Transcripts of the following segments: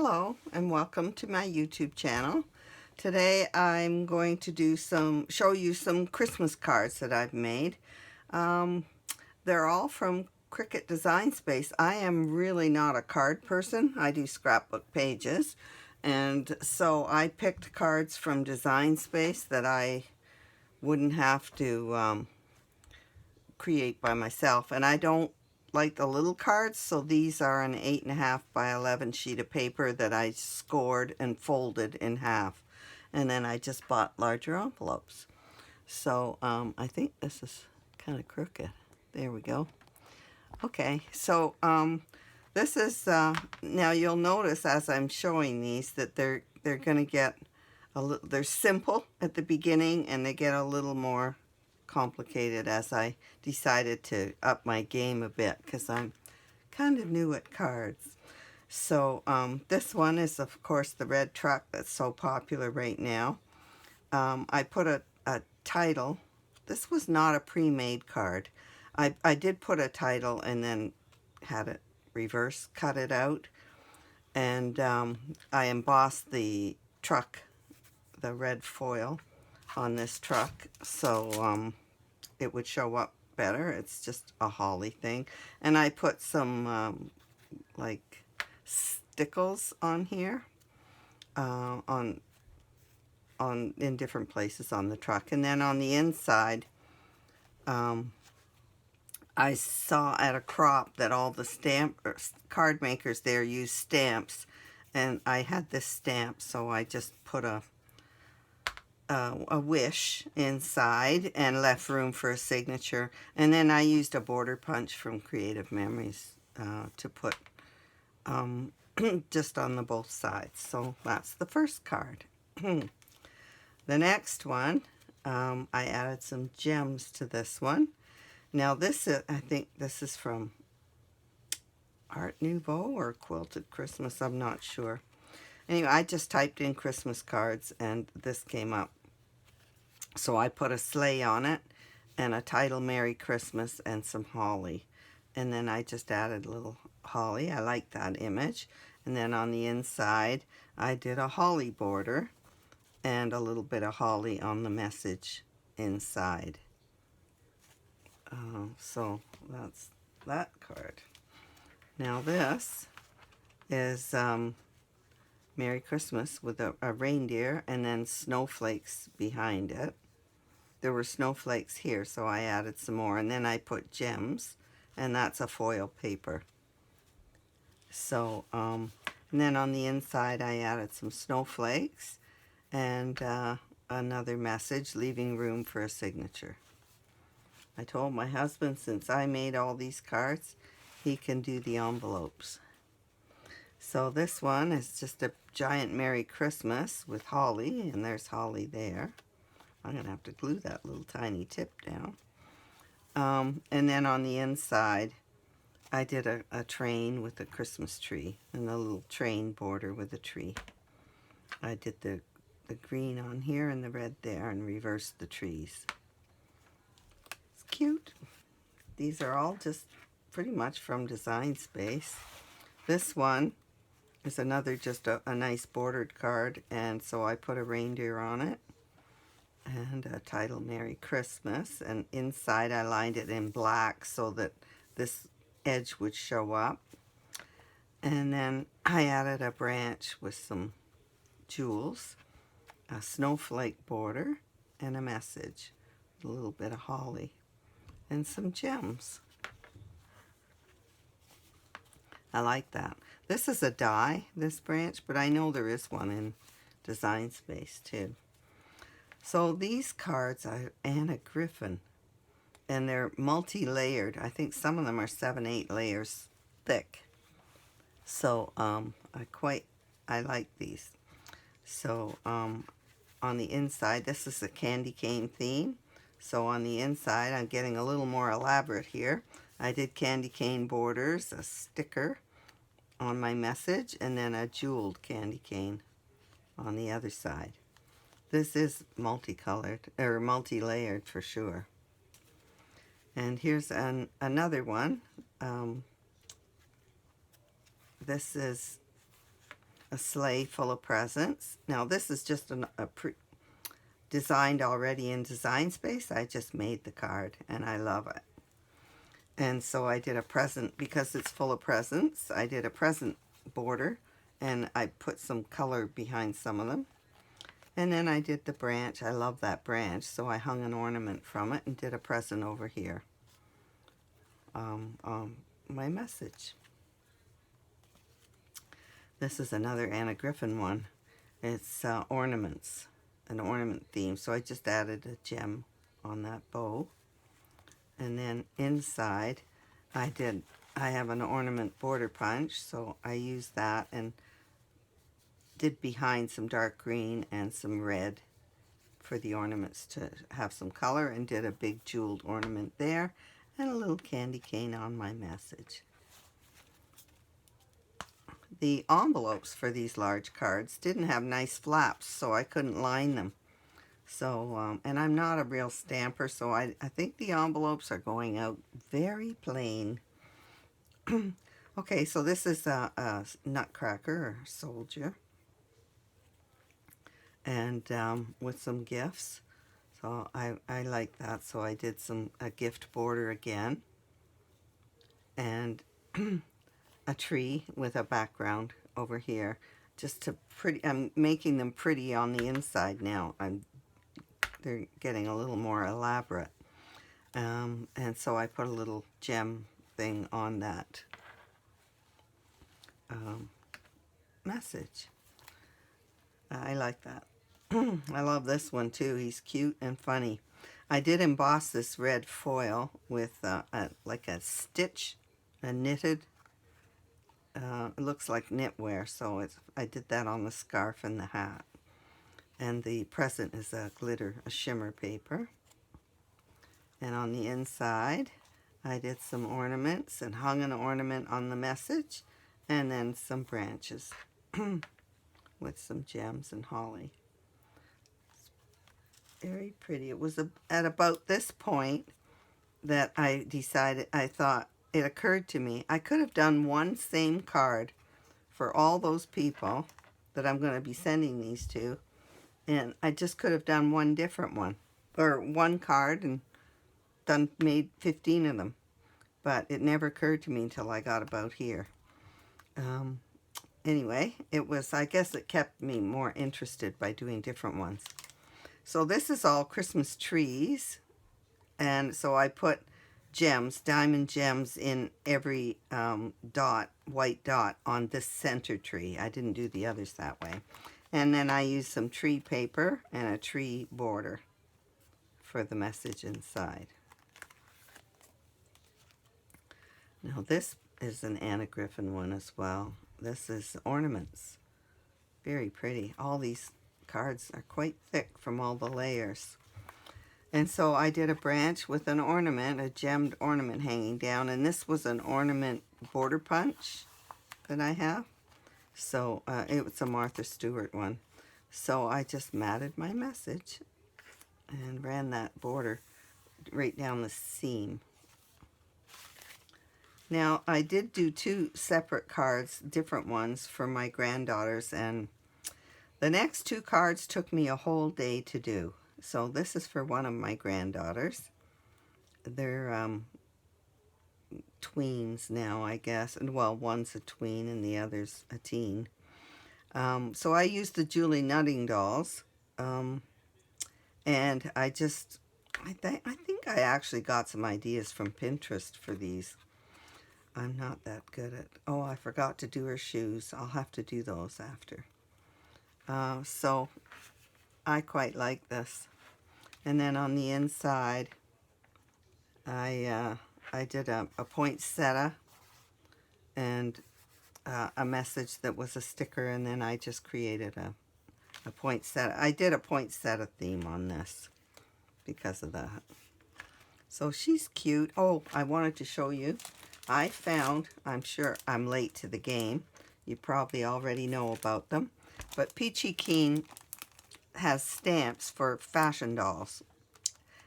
Hello and welcome to my YouTube channel. Today I'm going to show you some Christmas cards that I've made. They're all from Cricut Design Space. I am really not a card person. I do scrapbook pages, and so I picked cards from Design Space that I wouldn't have to create by myself, and I don't like the little cards, so these are an 8.5 by 11 sheet of paper that I scored and folded in half, and then I just bought larger envelopes. So I think this is kind of crooked. There we go. Okay, so this is now you'll notice as I'm showing these that they're going to get they're simple at the beginning, and they get a little more complicated as I decided to up my game a bit because I'm kind of new at cards. So this one is, of course, the red truck that's so popular right now. I put a title. This was not a pre-made card. I did put a title and then had it reverse cut it out, and I embossed the truck, the red foil on this truck, so it would show up better. It's just a holly thing, and I put some like stickles on here, in different places on the truck. And then on the inside, I saw at a crop that all the card makers there use stamps, and I had this stamp, so I just put a wish inside and left room for a signature. And then I used a border punch from Creative Memories to put just on the both sides. So that's the first card. The next one, I added some gems to this one. Now this is, I think this is from Art Nouveau or Quilted Christmas, I'm not sure. Anyway, I just typed in Christmas cards and this came up. So I put a sleigh on it and a title, Merry Christmas, and some holly. And then I just added a little holly. I like that image. And then on the inside, I did a holly border and a little bit of holly on the message inside. So that's that card. Now this is Merry Christmas with a reindeer and then snowflakes behind it. There were snowflakes here, so I added some more, and then I put gems, and that's a foil paper. So and then on the inside I added some snowflakes and another message, leaving room for a signature. I told my husband, since I made all these cards, he can do the envelopes. So this one is just a giant Merry Christmas with holly, and there's holly there. I'm going to have to glue that little tiny tip down. And then on the inside, I did a train with a Christmas tree and a little train border with a tree. I did the green on here and the red there and reversed the trees. It's cute. These are all just pretty much from Design Space. This one is another just a nice bordered card, and so I put a reindeer on it and a title, Merry Christmas, and inside I lined it in black so that this edge would show up. And then I added a branch with some jewels, a snowflake border, and a message, a little bit of holly, and some gems. I like that. This is a die, this branch, but I know there is one in Design Space too. So these cards are Anna Griffin, and they're multi-layered. I think some of them are 7-8 layers thick. So I like these. So on the inside, this is a candy cane theme. So on the inside, I'm getting a little more elaborate here. I did candy cane borders, a sticker on my message, and then a jeweled candy cane on the other side. This is multicolored, or multi-layered for sure. And here's another one. This is a sleigh full of presents. Now this is just designed already in Design Space. I just made the card and I love it. And so I did a present, because it's full of presents, I did a present border and I put some color behind some of them. And then I did the branch. I love that branch, so I hung an ornament from it and did a present over here. My message. This is another Anna Griffin one. It's ornaments, an ornament theme. So I just added a gem on that bow. And then inside I have an ornament border punch, so I used that and did behind some dark green and some red for the ornaments to have some color, and did a big jeweled ornament there and a little candy cane on my message. The envelopes for these large cards didn't have nice flaps, so I couldn't line them. So, and I'm not a real stamper, so I think the envelopes are going out very plain. Okay, so this is a nutcracker or soldier, and with some gifts. So I like that, so I did a gift border again, and a tree with a background over here, just to I'm making them pretty on the inside now. They're getting a little more elaborate, and so I put a little gem thing on that message. I like that. I love this one too. He's cute and funny. I did emboss this red foil with like a stitch, a knitted. It looks like knitwear, so I did that on the scarf and the hat. And the present is a shimmer paper. And on the inside, I did some ornaments and hung an ornament on the message, and then some branches with some gems and holly. Very pretty. It was at about this point that I decided, it occurred to me, I could have done one same card for all those people that I'm going to be sending these to, and I just could have done one different one, or one card and made 15 of them. But it never occurred to me until I got about here. Anyway, I guess it kept me more interested by doing different ones. So this is all Christmas trees, and so I put gems, diamond gems, in every white dot on this center tree. I didn't do the others that way. And then I used some tree paper and a tree border for the message inside. Now this is an Anna Griffin one as well. This is ornaments. Very pretty. All these cards are quite thick from all the layers. And so I did a branch with an ornament, a gemmed ornament hanging down, and this was an ornament border punch that I have. So it was a Martha Stewart one. So I just matted my message and ran that border right down the seam. Now I did do 2 separate cards, different ones for my granddaughters, and the next 2 cards took me a whole day to do. So this is for one of my granddaughters. They're tweens now, I guess. And well, one's a tween and the other's a teen. So I used the Julie Nutting dolls. And I think I actually got some ideas from Pinterest for these. I'm not that good at... Oh, I forgot to do her shoes. I'll have to do those after. So I quite like this. And then on the inside, I did a poinsettia and a message that was a sticker, and then I just created a poinsettia. I did a poinsettia theme on this because of that. So she's cute. Oh, I wanted to show you. I found, I'm sure I'm late to the game. You probably already know about them. But Peachy Keen has stamps for fashion dolls.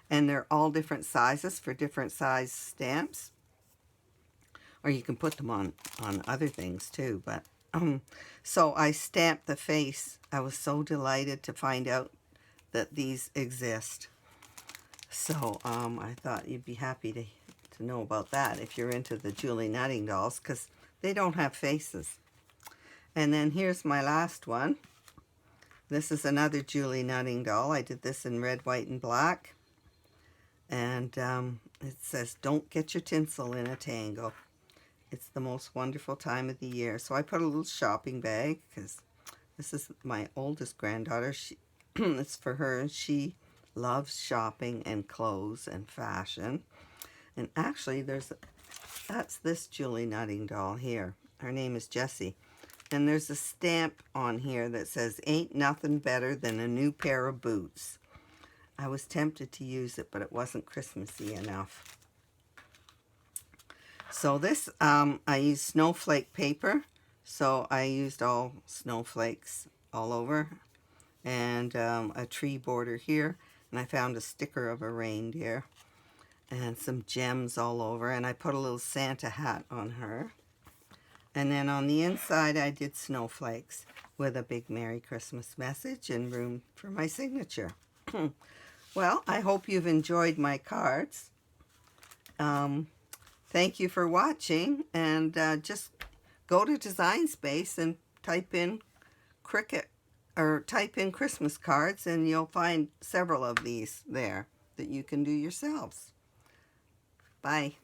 And they're all different sizes for different size stamps. Or you can put them on other things too, but So I stamped the face. I was so delighted to find out that these exist. So I thought you'd be happy to know about that if you're into the Julie Nutting dolls, because they don't have faces. And then here's my last one. This is another Julie Nutting doll. I did this in red, white, and black. And it says, "Don't get your tinsel in a tangle." It's the most wonderful time of the year. So I put a little shopping bag, because this is my oldest granddaughter. It's for her. She loves shopping and clothes and fashion. And actually, that's this Julie Nutting doll here. Her name is Jessie. And there's a stamp on here that says, "Ain't nothing better than a new pair of boots." I was tempted to use it, but it wasn't Christmassy enough. So this, I used snowflake paper. So I used all snowflakes all over. And a tree border here. And I found a sticker of a reindeer. And some gems all over. And I put a little Santa hat on her. And then on the inside, I did snowflakes with a big Merry Christmas message and room for my signature. Well, I hope you've enjoyed my cards. Thank you for watching. And just go to Design Space and type in Cricut, or type in Christmas cards, and you'll find several of these there that you can do yourselves. Bye.